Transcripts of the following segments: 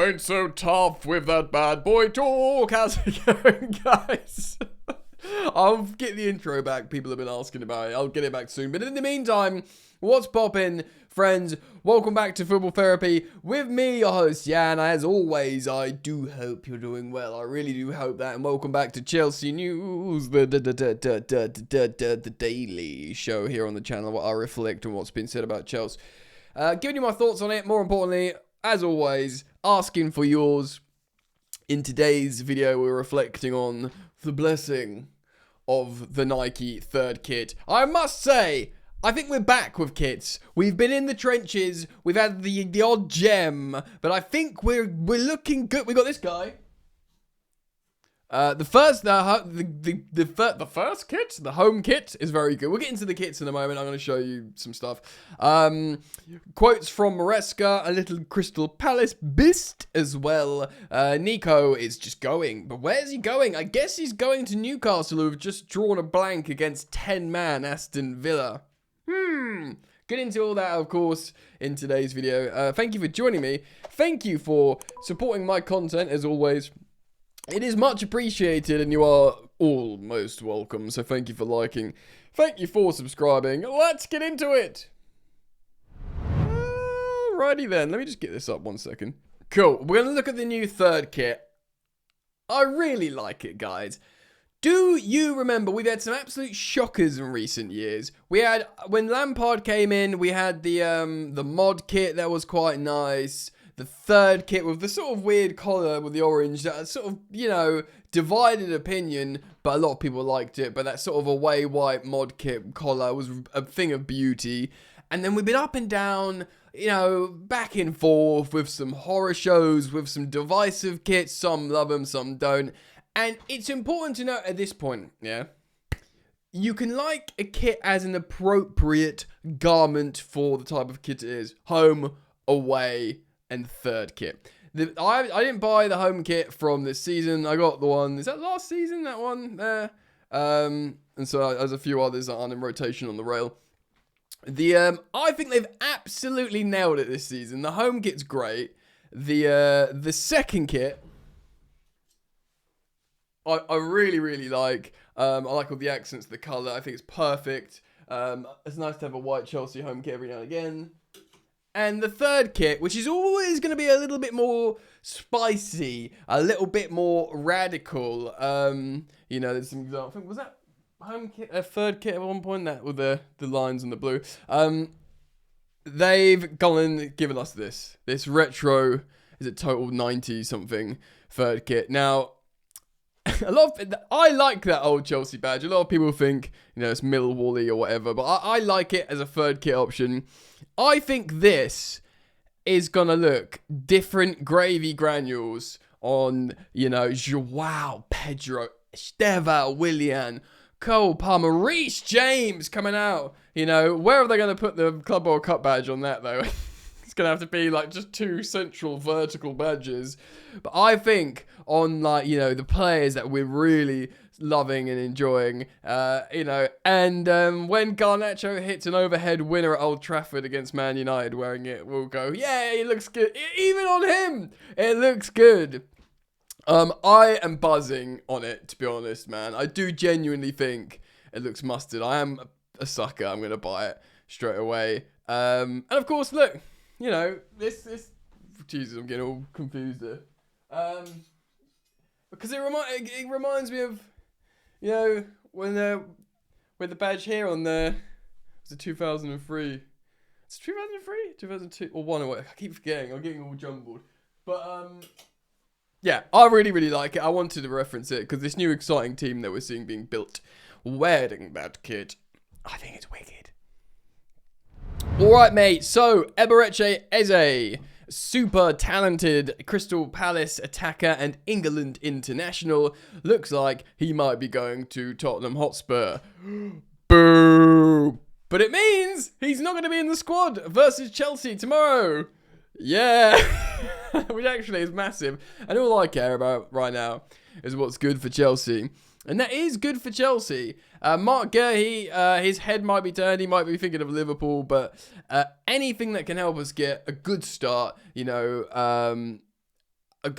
ain't so tough with that bad boy talk. How's it going, guys? I'll get the intro back. People have been asking about it. I'll get it back soon. But in the meantime, what's poppin', friends? Welcome back to Football Therapy with me, your host, Jan. As always, I do hope you're doing well. I really do hope that. And welcome back to Chelsea News, the daily show here on the channel where I reflect on what's been said about Chelsea. Giving you my thoughts on it. More importantly, as always, asking for yours. In today's video, we're reflecting on the blessing of the Nike third kit. I must say, I think we're back with kits. We've been in the trenches. We've had the odd gem, but I think we're looking good. We got this guy. The first kit, the home kit, is very good. We'll get into the kits in a moment. I'm going to show you some stuff. Quotes from Maresca, a little Crystal Palace bist as well. Nico is just going, but where's he going? I guess he's going to Newcastle, who've just drawn a blank against 10-man Aston Villa. Get into all that, of course, in today's video. Thank you for joining me. Thank you for supporting my content, as always. It is much appreciated, and you are all most welcome, so thank you for liking. Thank you for subscribing. Let's get into it! Alrighty then, let me just get this up 1 second. Cool, we're going to look at the new third kit. I really like it, guys. Do you remember, we've had some absolute shockers in recent years. We had, when Lampard came in, we had the mod kit that was quite nice. The third kit with the sort of weird collar with the orange, that sort of, you know, divided opinion, but a lot of people liked it. But that sort of away white mod kit collar was a thing of beauty. And then we've been up and down, you know, back and forth with some horror shows, with some divisive kits. Some love them, some don't. And it's important to note at this point, yeah, you can like a kit as an appropriate garment for the type of kit it is. Home, away, and third kit. I didn't buy the home kit from this season. I got the one, is that last season, that one there? And so there's a few others that aren't in rotation on the rail. I think they've absolutely nailed it this season. The home kit's great. The second kit, I really, really like. I like all the accents, the colour. I think it's perfect. It's nice to have a white Chelsea home kit every now and again. And the third kit, which is always going to be a little bit more spicy, a little bit more radical. You know, there's some example. I think, was that home kit, a third kit at one point, that with the lines and the blue. They've gone and given us this retro, is it total 90 something third kit. Now, I like that old Chelsea badge. A lot of people think, you know, it's Millwall-y or whatever, but I like it as a third kit option. I think this is gonna look different gravy granules on, you know, Joao Pedro, Estevao, Willian, Cole Palmer, Reece James coming out. You know, where are they gonna put the Club World Cup badge on that though? It's gonna have to be like just two central vertical badges. But I think on, like, you know, the players that we're really loving and enjoying, you know, and when Garnacho hits an overhead winner at Old Trafford against Man United wearing it, we'll go, yeah, it looks good. Even on him, it looks good. I am buzzing on it, to be honest, man. I do genuinely think it looks mustard. I am a sucker. I'm gonna buy it straight away. And of course, look, you know, this Jesus, I'm getting all confused here. Because it reminds me of, you know, when with the badge here on the, was it 2003? It's 2003, 2002, or 1 or what? I keep forgetting. I'm getting all jumbled. But yeah, I really, really like it. I wanted to reference it because this new exciting team that we're seeing being built, wearing that kit, I think it's wicked. All right, mate. So Eberechi Eze, super talented Crystal Palace attacker and England international, looks like he might be going to Tottenham Hotspur. Boo! But it means he's not going to be in the squad versus Chelsea tomorrow. Yeah, which actually is massive. And all I care about right now is what's good for Chelsea. And that is good for Chelsea. Mark Guehi, his head might be turned. He might be thinking of Liverpool. But anything that can help us get a good start, you know,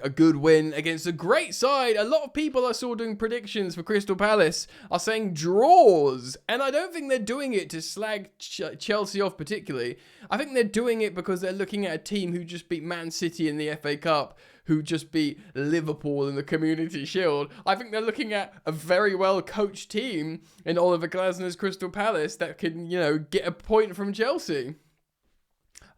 a good win against a great side. A lot of people I saw doing predictions for Crystal Palace are saying draws. And I don't think they're doing it to slag Chelsea off particularly. I think they're doing it because they're looking at a team who just beat Man City in the FA Cup, who just beat Liverpool in the Community Shield. I think they're looking at a very well-coached team in Oliver Glasner's Crystal Palace that can, get a point from Chelsea.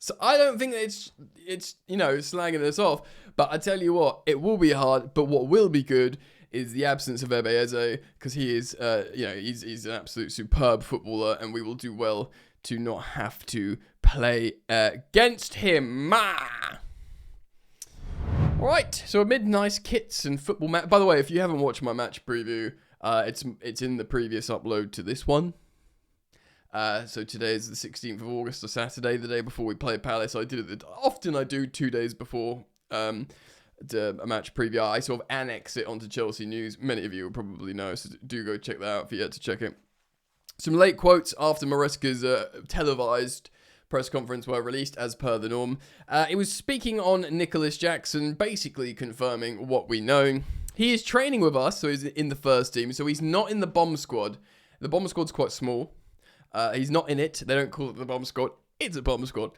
So I don't think that it's slagging us off. But I tell you what, it will be hard. But what will be good is the absence of Ebe Eze, because he is, he's an absolute superb footballer, and we will do well to not have to play against him. All right, so amid nice kits and football match. By the way, if you haven't watched my match preview, it's in the previous upload to this one. So today is the 16th of August, a Saturday, the day before we play Palace. I did it. Often I do 2 days before a match preview. I sort of annex it onto Chelsea News. Many of you will probably know, so do go check that out if you yet to check it. Some late quotes after Maresca's televised press conference were released as per the norm. It was speaking on Nicholas Jackson, basically confirming what we know. He is training with us, so he's in the first team. So he's not in the bomb squad. The bomb squad's quite small. He's not in it. They don't call it the bomb squad. It's a bomb squad.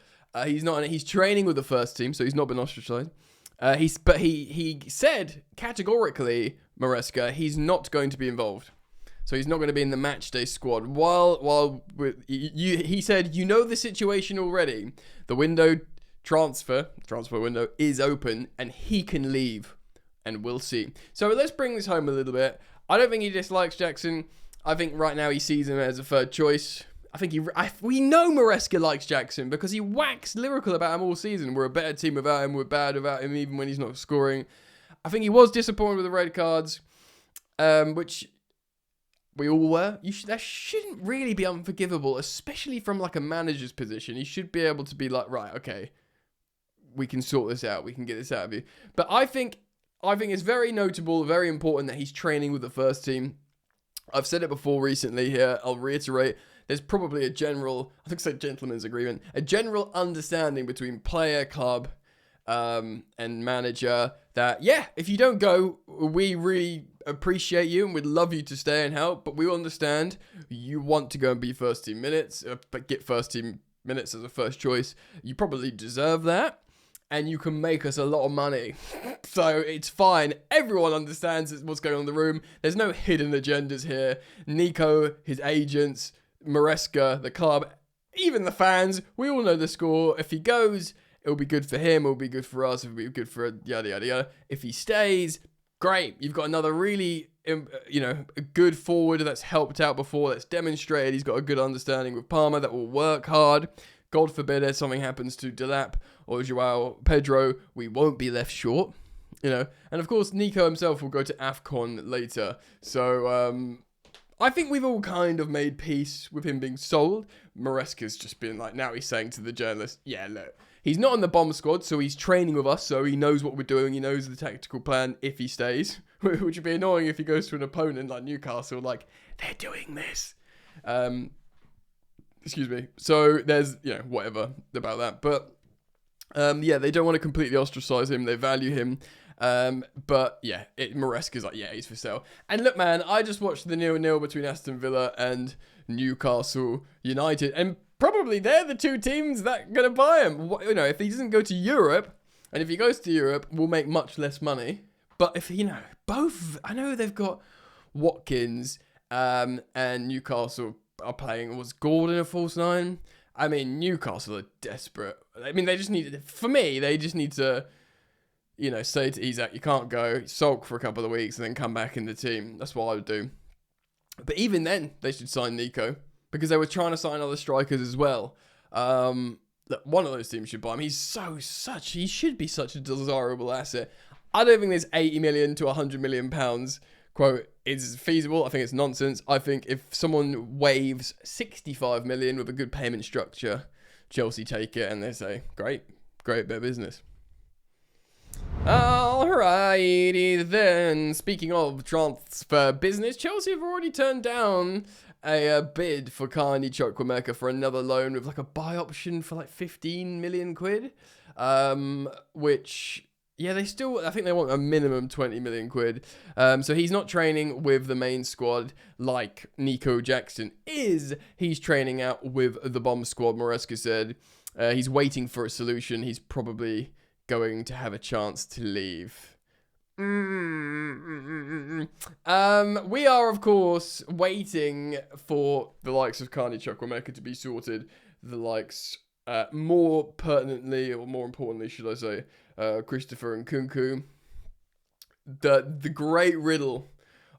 He's not in it. He's training with the first team, so he's not been ostracized. He said categorically, Maresca, he's not going to be involved. So he's not going to be in the match day squad. He said, the situation already. The transfer window is open, and he can leave, and we'll see. So let's bring this home a little bit. I don't think he dislikes Jackson. I think right now he sees him as a third choice. We know Maresca likes Jackson because he waxed lyrical about him all season. We're a better team without him. We're bad without him, even when he's not scoring. I think he was disappointed with the red cards, which we all were. That shouldn't really be unforgivable, especially from like a manager's position. He should be able to be like, right, okay, we can sort this out. We can get this out of you. But I think it's very notable, very important that he's training with the first team. I've said it before recently here. I'll reiterate. There's probably a general gentleman's agreement, a general understanding between player, club, and manager that, if you don't go, we really appreciate you and we'd love you to stay and help, but we understand you want to go and be first team minutes, but get first team minutes as a first choice. You probably deserve that. And you can make us a lot of money. So it's fine. Everyone understands what's going on in the room. There's no hidden agendas here. Nico, his agents, Maresca, the club, even the fans, we all know the score. If he goes, it'll be good for him. It'll be good for us. It'll be good for yada, yada, yada. If he stays, great. You've got another really, a good forward that's helped out before, that's demonstrated he's got a good understanding with Palmer, that will work hard. God forbid if something happens to Delap or Joao Pedro, we won't be left short, And of course, Nico himself will go to AFCON later. So I think we've all kind of made peace with him being sold. Maresca's just been like, now he's saying to the journalist, look, he's not on the bomb squad, so he's training with us, so he knows what we're doing. He knows the tactical plan if he stays, which would be annoying if he goes to an opponent like Newcastle, like, they're doing this. Excuse me. So there's, whatever about that. But, they don't want to completely ostracize him. They value him. But, Maresca's like, he's for sale. And look, man, I just watched the 0-0 between Aston Villa and Newcastle United. And probably they're the two teams that are going to buy him. If he doesn't go to Europe, and if he goes to Europe, we'll make much less money. But if, both, I know they've got Watkins and Newcastle are playing. Was Gordon a false nine? I mean, Newcastle are desperate. I mean, they just need to, say to Isak, you can't go, sulk for a couple of weeks and then come back in the team. That's what I would do. But even then, they should sign Nico because they were trying to sign other strikers as well. Look, one of those teams should buy him. He should be such a desirable asset. I don't think there's 80 million to 100 million pounds quote is feasible. I think it's nonsense. I think if someone waves 65 million with a good payment structure, Chelsea take it and they say, great bit of business. Alrighty then. Speaking of transfer business, Chelsea have already turned down a bid for Carney Chukwuemeka for another loan with like a buy option for like 15 million quid, which Yeah, I think they want a minimum 20 million quid. So he's not training with the main squad like Nico Jackson is. He's training out with the bomb squad, Maresca said. He's waiting for a solution. He's probably going to have a chance to leave. We are, of course, waiting for the likes of Carney Chukwuemeka to be sorted. The likes, more pertinently, or more importantly, should I say, Christopher Nkunku. The great riddle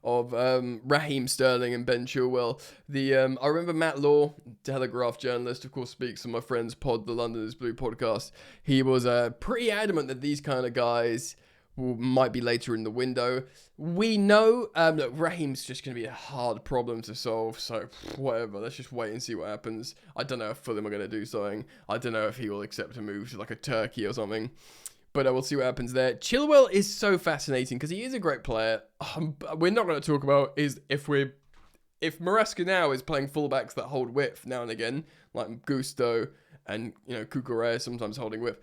of Raheem Sterling and Ben Chilwell. I remember Matt Law, Telegraph journalist, of course, speaks on my friend's pod, the London is Blue podcast. He was pretty adamant that these kind of guys might be later in the window. We know, look, Raheem's just going to be a hard problem to solve, so whatever, let's just wait and see what happens. I don't know if Fulham are going to do something. I don't know if he will accept a move to like a Turkey or something, but we'll see what happens there. Chilwell is so fascinating because he is a great player. We're not going to talk about is if Maresca now is playing fullbacks that hold width now and again, like Gusto and, you know, Cucurella sometimes holding width.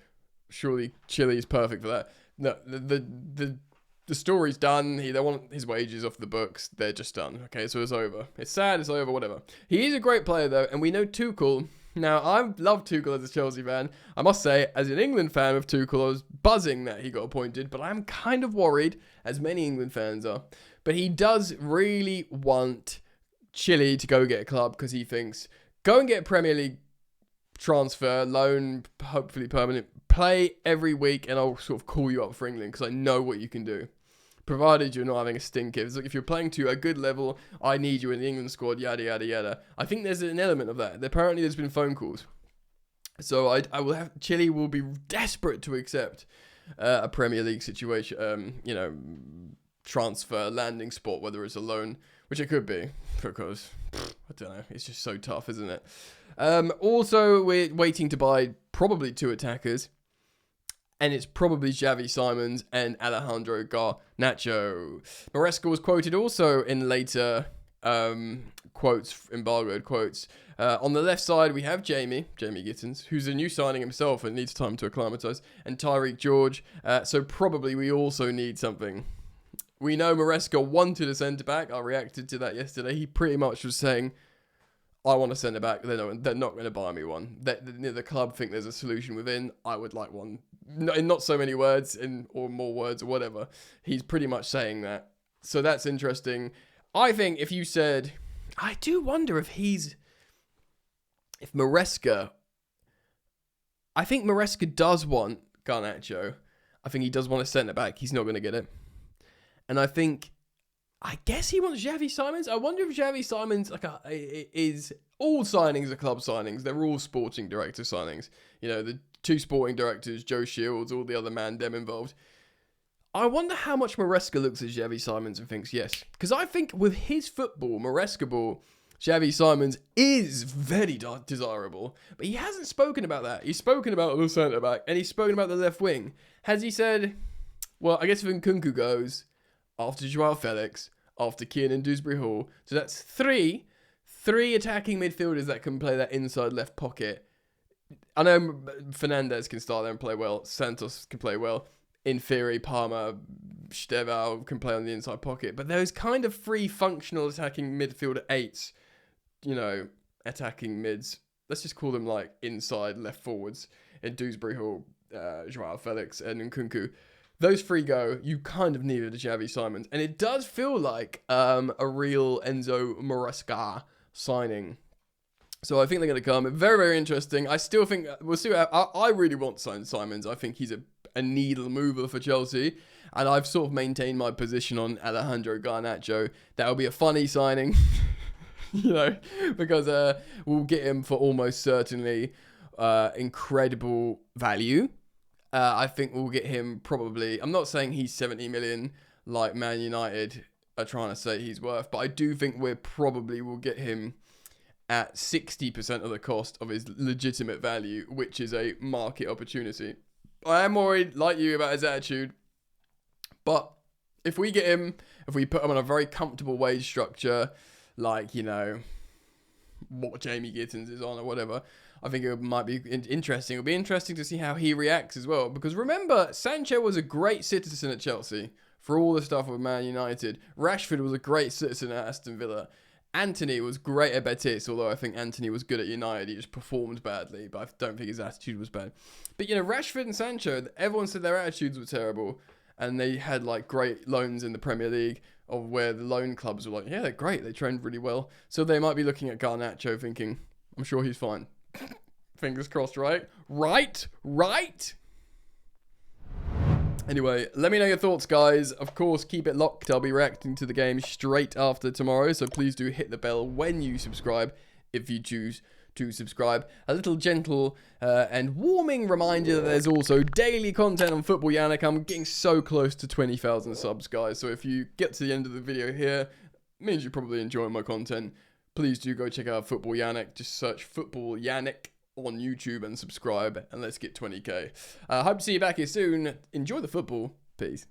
Surely Chile is perfect for that. No, the story's done. They want his wages off the books. They're just done. Okay, so it's over. It's sad. It's over. Whatever. He is a great player though, and we know Tuchel. Now, I love Tuchel as a Chelsea fan. I must say, as an England fan of Tuchel, I was buzzing that he got appointed, but I'm kind of worried, as many England fans are. But he does really want Chile to go get a club because he thinks, go and get a Premier League transfer, loan, hopefully permanent, play every week, and I'll sort of call you up for England because I know what you can do. Provided you're not having a stinker. It's like if you're playing to a good level, I need you in the England squad, yada, yada, yada. I think there's an element of that. Apparently there's been phone calls. So Chile will be desperate to accept a Premier League situation, transfer, landing spot, whether it's a loan, which it could be, because, I don't know, it's just so tough, isn't it? Also, we're waiting to buy probably 2 attackers. And it's probably Xavi Simons and Alejandro Garnacho. Maresca was quoted also in later quotes, embargoed quotes. On the left side, we have Jamie Gittins, who's a new signing himself and needs time to acclimatise, and Tyreek George. So probably we also need something. We know Maresca wanted a centre-back. I reacted to that yesterday. He pretty much was saying, I want a centre-back. They're not going to buy me one. The club think there's a solution within. I would like one. In not so many words, or more words, or whatever. He's pretty much saying that. So that's interesting. I think if you said, I do wonder if Maresca, I think Maresca does want Garnacho. I think he does want a centre-back. He's not going to get it. And I guess he wants Xavi Simons. I wonder if Xavi Simons is all signings are club signings. They're all sporting director signings. You know, the 2 sporting directors, Joe Shields, all the other them involved. I wonder how much Maresca looks at Xavi Simons and thinks yes. Because I think with his football, Maresca ball, Xavi Simons is very desirable. But he hasn't spoken about that. He's spoken about the centre-back and he's spoken about the left wing. Has he said, well, I guess if Nkunku goes, after Joao Felix, after Kiernan Dewsbury Hall. So that's three attacking midfielders that can play that inside left pocket. I know Fernandez can start there and play well. Santos can play well. In theory, Palmer, Stevao can play on the inside pocket. But those kind of 3 functional attacking midfielder 8s, attacking mids, let's just call them like inside left forwards in Dewsbury Hall, Joao Felix and Nkunku. Those 3 go, you kind of needed a Xavi Simons. And it does feel like a real Enzo Maresca signing. So I think they're going to come. Very, very interesting. I still think, we'll see. I really want Simons. I think he's a needle mover for Chelsea. And I've sort of maintained my position on Alejandro Garnacho. That'll be a funny signing, because we'll get him for almost certainly incredible value. I think we'll get him probably, I'm not saying he's 70 million like Man United are trying to say he's worth, but I do think we'll get him at 60% of the cost of his legitimate value, which is a market opportunity. I am worried, like you, about his attitude, but if we get him, if we put him on a very comfortable wage structure, like, what Jamie Gittins is on or whatever, I think it might be interesting. It'll be interesting to see how he reacts as well. Because remember, Sancho was a great citizen at Chelsea for all the stuff with Man United. Rashford was a great citizen at Aston Villa. Antony was great at Betis, although I think Antony was good at United. He just performed badly, but I don't think his attitude was bad. But, you know, Rashford and Sancho, everyone said their attitudes were terrible, and they had, like, great loans in the Premier League, of where the loan clubs were like, yeah, they're great, they trained really well. So they might be looking at Garnacho thinking, I'm sure he's fine. Fingers crossed, right? Right? Anyway, let me know your thoughts, guys. Of course, keep it locked. I'll be reacting to the game straight after tomorrow, so please do hit the bell when you subscribe, if you choose to subscribe. A little gentle and warming reminder that there's also daily content on Football Yannick. I'm getting so close to 20,000 subs, guys, so if you get to the end of the video here, it means you're probably enjoying my content. Please do go check out Football Yannick. Just search Football Yannick on YouTube and subscribe, and let's get 20k. Hope to see you back here soon. Enjoy the football. Peace.